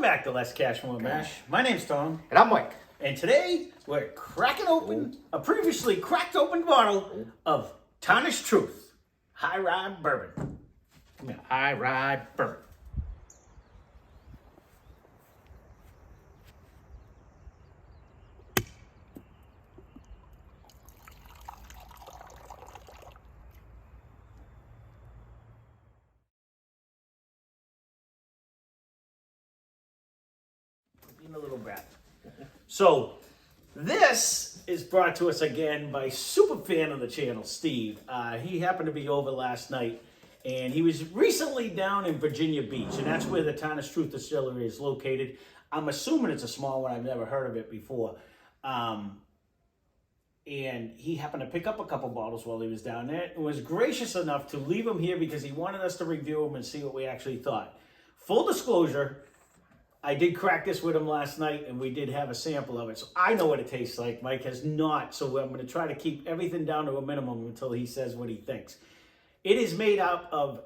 back to Less Cash, More Mash. My name's Tom. And I'm Mike. And today, we're cracking open a previously cracked open bottle of Tarnished Truth. High Rye Bourbon. Come here. High Rye Bourbon. Being a little brat. So, this is brought to us again by super fan of the channel, Steve. He happened to be over last night, and he was recently down in Virginia Beach, and that's where the Tarnished Truth Distillery is located. I'm assuming it's a small one. I've never heard of it before. And he happened to pick up a couple bottles while he was down there and was gracious enough to leave them here because he wanted us to review them and see what we actually thought. Full disclosure, I did crack this with him last night, and we did have a sample of it. So I know what it tastes like. Mike has not, so I'm going to try to keep everything down to a minimum until he says what he thinks. It is made out of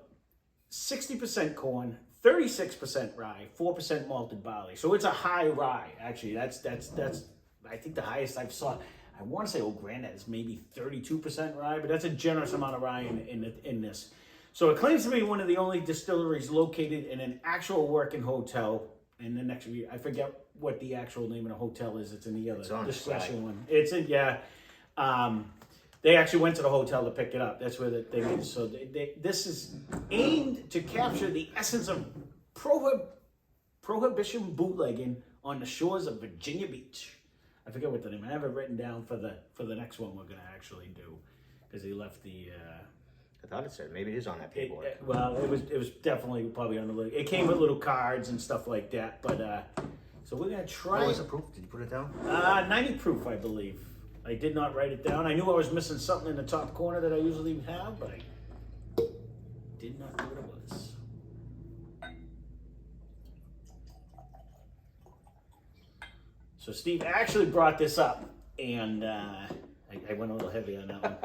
60% corn, 36% rye, 4% malted barley. So it's a high rye, actually. That's I think the highest I've saw. I want to say Old Granddad is maybe 32% rye, but that's a generous amount of rye in this. So it claims to be one of the only distilleries located in an actual working hotel. And then next week, I forget what the actual name of the hotel is. It's in the other discussion one. It's in, yeah. They actually went to the hotel to pick it up. That's where they made it. So this is aimed to capture the essence of prohibition bootlegging on the shores of Virginia Beach. I forget what the name. I have it written down for the next one we're gonna actually do, because he left the. I thought it said maybe it is on that paperwork. Well, it was definitely probably on the list. It came with little cards and stuff like that. But so we're gonna try. What was the proof? Did you put it down? 90 proof, I believe. I did not write it down. I knew I was missing something in the top corner that I usually have, but I did not know what it was. So Steve actually brought this up, and I went a little heavy on that one.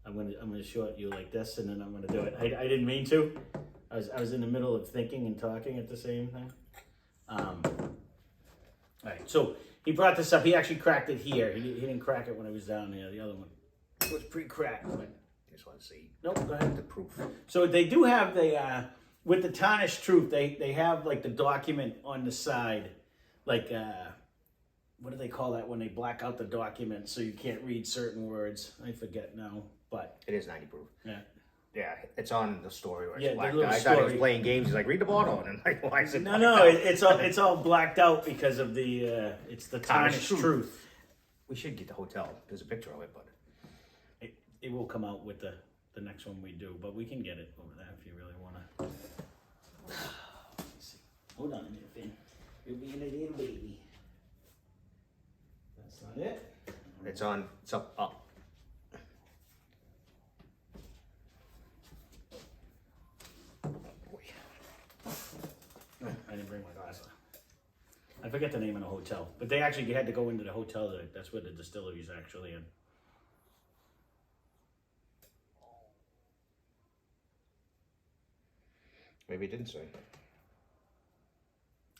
I'm gonna show it you like this, and then I'm gonna do it. I didn't mean to. I was in the middle of thinking and talking at the same time. All right, so he brought this up. He actually cracked it here. He didn't crack it when I was down there. The other one was pre-cracked. But Just want to see. Nope, go ahead. The proof. So they do have the with the Tarnished Truth. They have like the document on the side, like what do they call that when they black out the document so you can't read certain words? I forget now. But it is 90 proof. Yeah. Yeah, it's on the story where it's Yeah, blacked the out. little I thought he was story. playing games. He's like, read the bottle. And I'm like, why is it No, blacked out? it's all blacked out because of the it's the Tarnished Truth. We should get the hotel. There's a picture of it, but It will come out with the next one we do, but we can get it over there if you really want to. Let's see. Hold on a minute, Finn. You're being a little baby. That's not it. it's up. I didn't bring my glasses. I forget the name of the hotel, but they actually had to go into the hotel. That's where the distillery is actually in. Maybe it didn't say.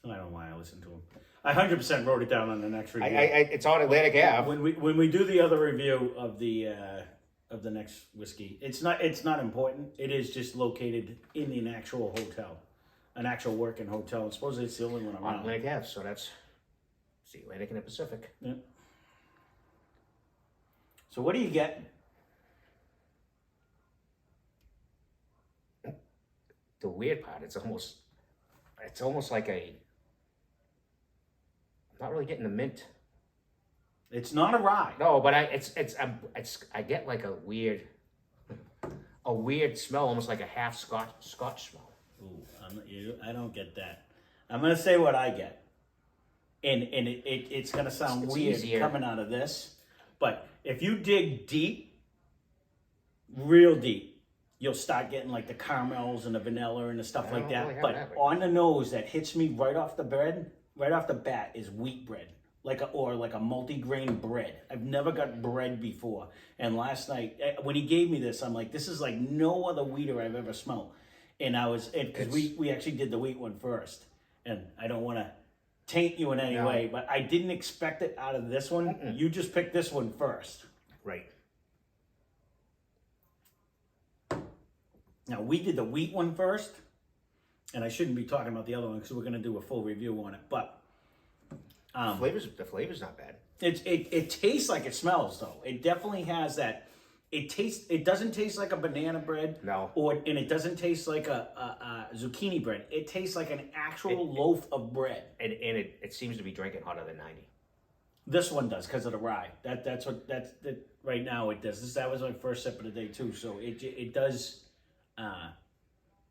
I don't know why I listened to him. I 100% wrote it down on the next review. It's on Atlantic Ave. When we do the other review of the next whiskey, it's not important. It is just located in an actual hotel, an actual working hotel. And supposedly it's the only one On around. Atlantic Ave, so that's the Atlantic and the Pacific. Yeah. So what do you get? The weird part, it's almost like I'm not really getting the mint. It's not a rye. No, but I get like a weird smell, almost like a half Scotch smell. Ooh, I don't get that. I'm gonna say what I get, and it's gonna sound It's weird easier. coming out of this, but if you dig deep, real deep, you'll start getting like the caramels and the vanilla and the stuff like that. really have But that, but- on the nose, that hits me right off the bat is wheat bread, like a multi-grain bread. I've never got bread before, and last night when he gave me this, I'm like, this is like no other wheater I've ever smelled. And I was, because we actually did the wheat one first. And I don't want to taint you in any way, but I didn't expect it out of this one. Mm-mm. You just picked this one first. Right. Now, we did the wheat one first. And I shouldn't be talking about the other one because we're going to do a full review on it. But the flavor's not bad. it tastes like it smells, though. It definitely has that. It doesn't taste like a banana bread. No. And it doesn't taste like a zucchini bread. It tastes like an actual loaf of bread. And it seems to be drinking hotter than 90. This one does because of the rye. That's right now it does. That was my first sip of the day too. So it does.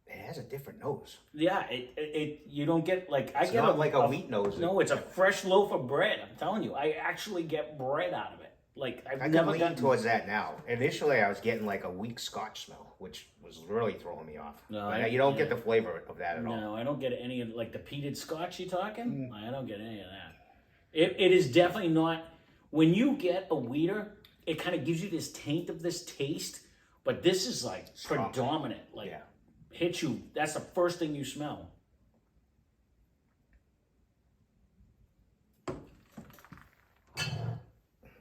It has a different nose. Yeah, it you don't get like It's not like a wheat nose. No, it's a fresh loaf of bread. I'm telling you, I actually get bread out of it. Like I can lean towards that now. Initially, I was getting like a weak Scotch smell, which was really throwing me off. No, but you don't get the flavor of that at all. No, I don't get any of like the peated Scotch you talking. I don't get any of that. It is definitely not. When you get a wheater, it kind of gives you this taint of this taste, but this is like Strong. predominant. Like hits you. That's the first thing you smell.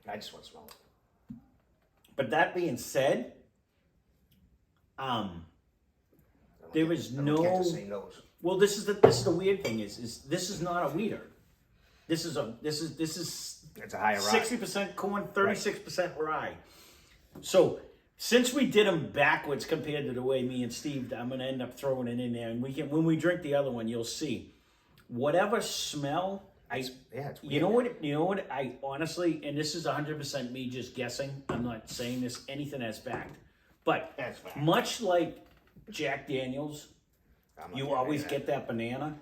I just want to smell it. But that being said, there is no. Get the same nose. Well, this is the weird thing is this is not a wheater. This is It's a higher rye. 60% corn, 36% rye. So since we did them backwards compared to the way me and Steve, I'm gonna end up throwing it in there, and when we drink the other one, you'll see whatever smell. It's weird. You know what? I honestly, and this is 100% me just guessing. I'm not saying this anything as fact, but That's fact. much like Jack Daniels, you always get that banana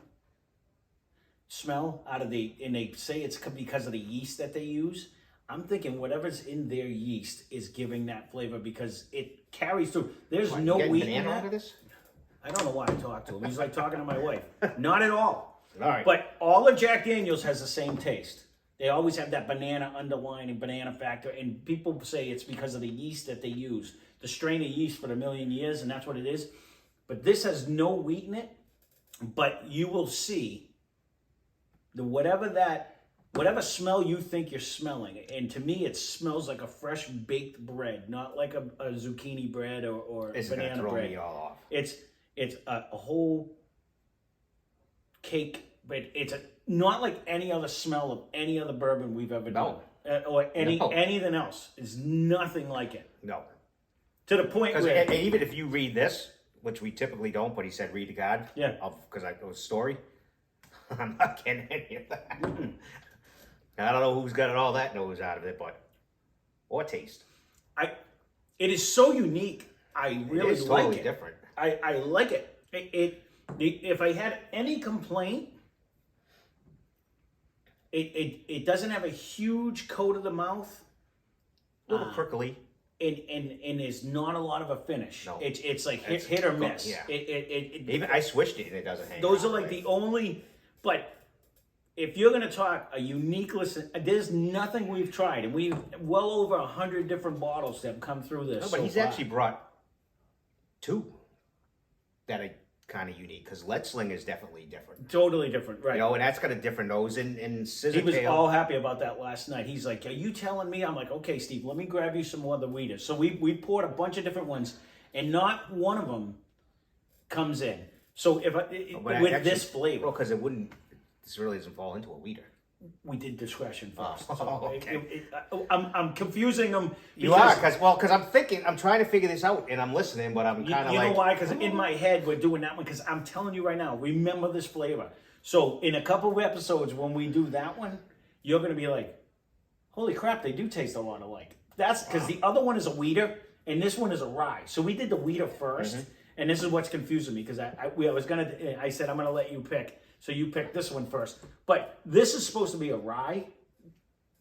smell out of and they say it's because of the yeast that they use. I'm thinking whatever's in their yeast is giving that flavor because it carries through. There's no wheat in banana that. out of this? I don't know why I talk to him. He's like talking to my wife. Not at all. All right. But all of Jack Daniels has the same taste. They always have that banana underlying and banana factor, and people say it's because of the yeast that they use. The strain of yeast for a million years, and that's what it is. But this has no wheat in it, but you will see whatever smell you think you're smelling. And to me, it smells like a fresh baked bread, not like a zucchini bread or It's banana gonna throw bread. me all off. It's a whole cake, but it's not like any other smell of any other bourbon we've ever done. Or anything else. It's nothing like it. No. To the point where... And even if you read this, which we typically don't, but he said read the card. Yeah. Because it was a story. I'm not getting any of that. I don't know who's got all that nose out of it, but... Or taste. It is so unique. I really it's like totally it. different. I like it. If I had any complaint, it doesn't have a huge coat of the mouth. A little prickly. And there's not a lot of a finish. No. It's like hit or miss. Yeah. Even I switched it and it doesn't hang. those are like the only. But if you're gonna talk a unique listen, there's nothing we've tried, and we've well over 100 different bottles that have come through this. No, but he's actually brought two that are kind of unique because Letzling is definitely different. Totally different, right? You know, and that's got a different nose. And Scissor He was Tail. all happy about that last night. He's like, "Are you telling me?" I'm like, "Okay, Steve, let me grab you some more of the wheaters." So we poured a bunch of different ones, and not one of them comes in. So with actually, this flavor, well, because this really doesn't fall into a wheater. we did discretion first. Oh, So okay. I'm confusing them. You are, because I'm trying to figure this out, and I'm listening, but I'm kind of You like... know why? Because in my head, we're doing that one, because I'm telling you right now, remember this flavor. So in a couple of episodes, when we do that one, you're going to be like, holy crap, they do taste a lot alike. That's because the other one is a wheater, and this one is a rye. So we did the wheater first, and this is what's confusing me, because I said, I'm going to let you pick. So you picked this one first. But this is supposed to be a rye.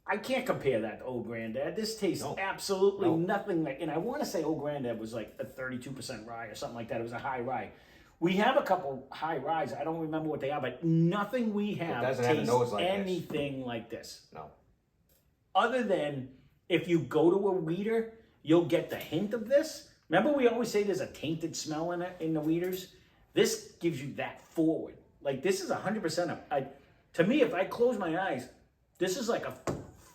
I can't compare that to Old Granddad. This tastes absolutely nothing like, and I want to say Old Granddad was like a 32% rye or something like that. It was a high rye. We have a couple high ryes. I don't remember what they are, but nothing we have doesn't have a tastes nose like this. anything like this. No. Other than if you go to a wheater, you'll get the hint of this. Remember we always say there's a tainted smell in the wheaters? This gives you that forward. Like this is 100%. To me, if I close my eyes, this is like a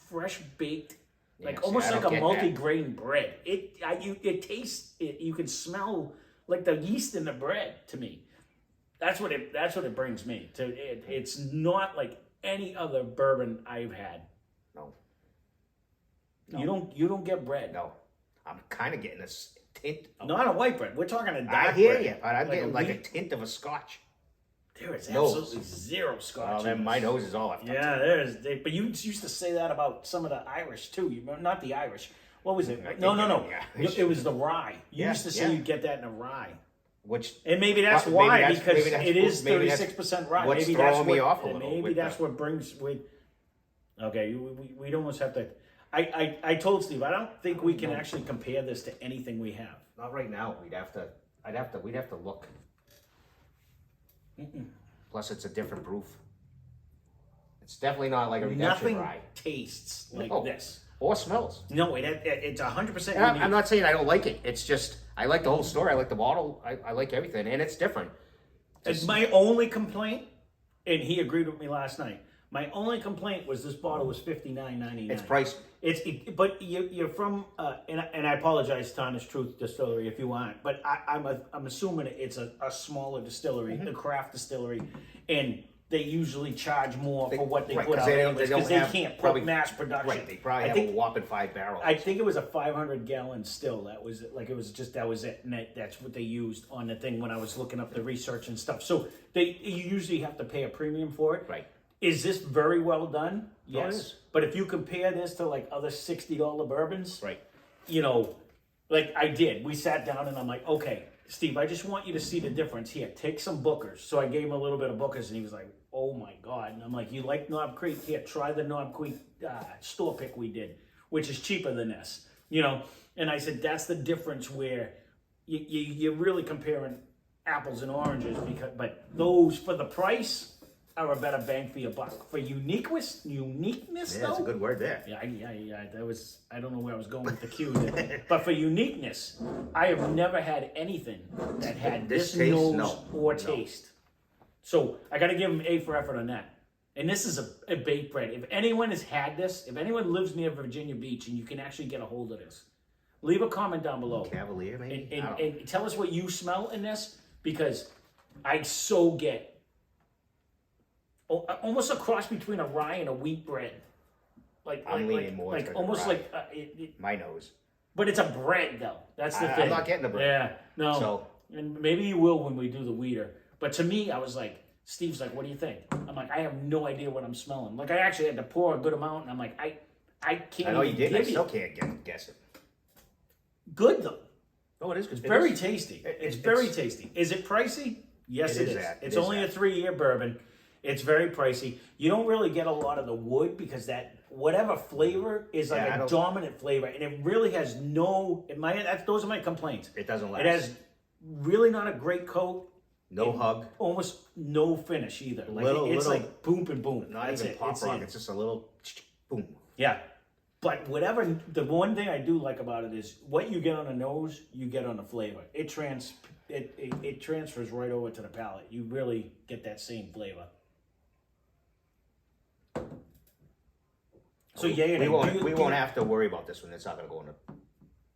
fresh baked, like almost like a multi-grain bread. It tastes. You can smell like the yeast in the bread. To me, that's what it brings me to. It's not like any other bourbon I've had. No. You don't get bread. No. I'm kind of getting a tint. Not a white bread. We're talking a dark bread. I hear you, but I'm getting like a tint of a Scotch. There is absolutely zero Scotch. Well, then my nose is all up. Yeah, there is. But you used to say that about some of the Irish too. Not the Irish. What was it? No. It was the rye. You used to say you'd get that in a rye. And maybe that's why, because it is 36% rye. What's throwing me off a little. Maybe that's what brings. Okay, we'd almost have to. I told Steve I don't think we can actually compare this to anything we have. Not right now. We'd have to look. Plus, it's a different proof. It's definitely not like a redemption rye. Nothing tastes like this. Or smells. No, it's 100%. I'm not saying I don't like it. It's just I like the whole story. I like the bottle. I like everything, and it's different. It's my only complaint, and he agreed with me last night. My only complaint was this bottle was $59.99. It's priced. But you're from and I apologize, Tarnished Truth Distillery, if you aren't. But I'm assuming it's a smaller distillery, a craft distillery, and they usually charge more for what they put out because they can't put mass production. Right, they probably have a whopping 5 barrels. I think it was a 500-gallon still. That was it, and that's what they used on the thing when I was looking up the research and stuff. So you usually have to pay a premium for it. Right. Is this very well done? Yes. it is. But if you compare this to like other $60 bourbons, Right. Like I did, we sat down and I'm like, okay, Steve, I just want you to see the difference here. Take some Bookers. So I gave him a little bit of Bookers and he was like, oh my God. And I'm like, you like Knob Creek? Here, try the Knob Creek store pick we did, which is cheaper than this, And I said, that's the difference where you're really comparing apples and oranges but those for the price are a better bang for your buck. For uniqueness though. That's a good word there. Yeah. That was, I don't know where I was going with the cue there. But for uniqueness, I have never had anything that had this nose or taste. So I got to give him A for effort on that. And this is a baked bread. If anyone has had this, if anyone lives near Virginia Beach and you can actually get a hold of this, leave a comment down below. Cavalier, maybe? And tell us what you smell in this, because I so get almost a cross between a rye and a wheat bread. I'm leaning more like towards almost rye. like my nose. But it's a bread though. That's the thing. I'm not getting the bread. Yeah, no. So, and maybe you will when we do the weeder. But to me, I was like, Steve's like, what do you think? I'm like, I have no idea what I'm smelling. Like I actually had to pour a good amount, and I'm like, I can't. I know you did. I give still can't guess it. Good though. Oh, it is. It's very tasty. It's very tasty. Is it pricey? Yes, it is. It's only a 3-year bourbon. It's very pricey. You don't really get a lot of the wood because that whatever flavor is like a dominant flavor, and it really has no. Those are my complaints. It doesn't last. It has really not a great coat. No hug. Almost no finish either. Like it's like boom and boom. Not even pop rock. It's just a little boom. Yeah. But the one thing I do like about it is what you get on the nose, you get on the flavor. It transfers right over to the palate. You really get that same flavor. So we won't have to worry about this one. It's not going to go in the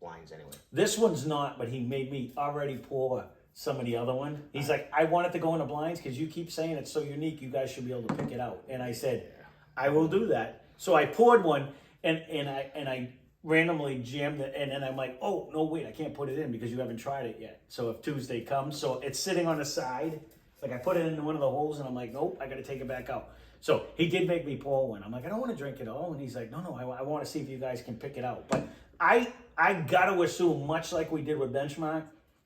blinds anyway. This one's not, but he made me already pour some of the other one. He's like, I want it to go in the blinds because you keep saying it's so unique. You guys should be able to pick it out. And I said, I will do that. So I poured one, and I randomly jammed it, and then I'm like, oh no, wait, I can't put it in because you haven't tried it yet. So if Tuesday comes, so it's sitting on the side. Like I put it in one of the holes, and I'm like, nope, I got to take it back out. So he did make me pour one. I'm like, I don't want to drink it all. And he's like, no, I want to see if you guys can pick it out. But I got to assume, much like we did with Benchmark,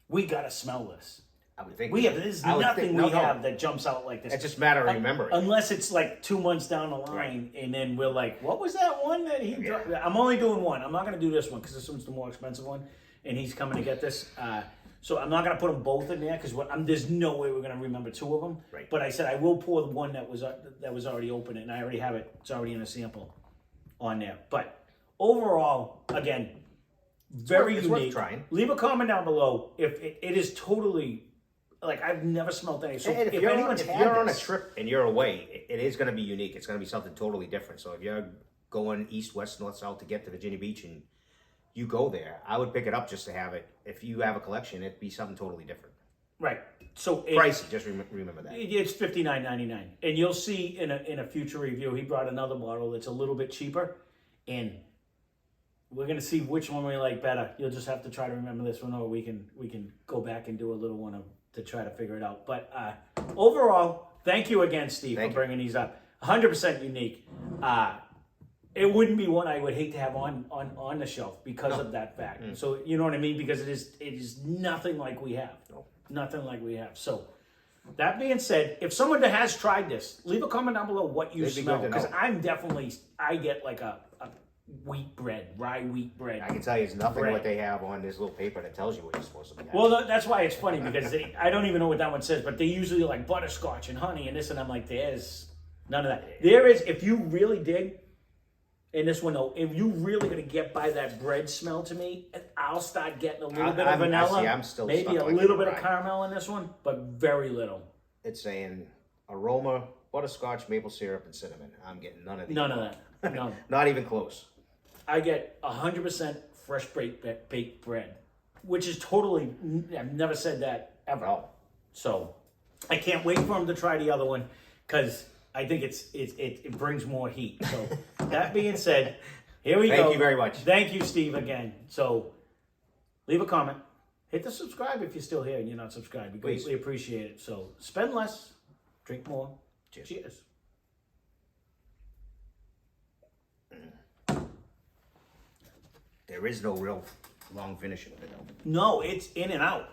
we got to smell this. I would think. There's nothing we have that jumps out like this. It's just a matter of remembering. Unless it's like 2 months down the line, and then we're like, what was that one that he dropped? I'm only doing one. I'm not going to do this one because this one's the more expensive one, and he's coming to get this. So I'm not going to put them both in there because there's no way we're going to remember 2 of them. Right. But I said I will pour the one that was already open, and I already have it. It's already in a sample on there. But overall, again, very unique. Worth trying. Leave a comment down below if it is totally like I've never smelled any. So And if if you're, anyone's if had you're on a this, trip and you're away, it is going to be unique. It's going to be something totally different. So if you're going east, west, north, south to get to Virginia Beach and you go there, I would pick it up just to have it. If you have a collection, it'd be something totally different. right? So Pricey, just remember that. It's $59.99, and you'll see in a future review he brought another bottle that's a little bit cheaper, and we're gonna see which one we like better. You'll just have to try to remember this one, or we can go back and do a little one to try to figure it out. But overall, thank you again, Steve, for bringing these up. 100% unique. It wouldn't be one I would hate to have on the shelf because of that fact. So you know what I mean? Because it is nothing like we have. No. Nothing like we have. So that being said, if someone has tried this, leave a comment down below what you smell. Because I get like a wheat bread, rye wheat bread. I can tell you it's nothing what they have on this little paper that tells you what you're supposed to be having. Well, that's why it's funny because I don't even know what that one says, but they usually like butterscotch and honey and this, and I'm like, there's none of that. There is, if you really dig, in this one though, if you really gonna get by that bread smell to me, I'll start getting a little bit of vanilla. I'm still maybe a little bit of caramel in this one, but very little. It's saying aroma, butterscotch, maple syrup, and cinnamon. I'm getting none of these. None of that. No. Not even close. I get 100% fresh baked bread, which is totally, I've never said that ever. No. So I can't wait for him to try the other one because I think it brings more heat. So that being said, here we go. Thank you very much. Thank you, Steve, again. So leave a comment. Hit the subscribe if you're still here and you're not subscribed. We greatly appreciate it. So spend less, drink more. Cheers. There is no real long finishing of it though. No, it's in and out.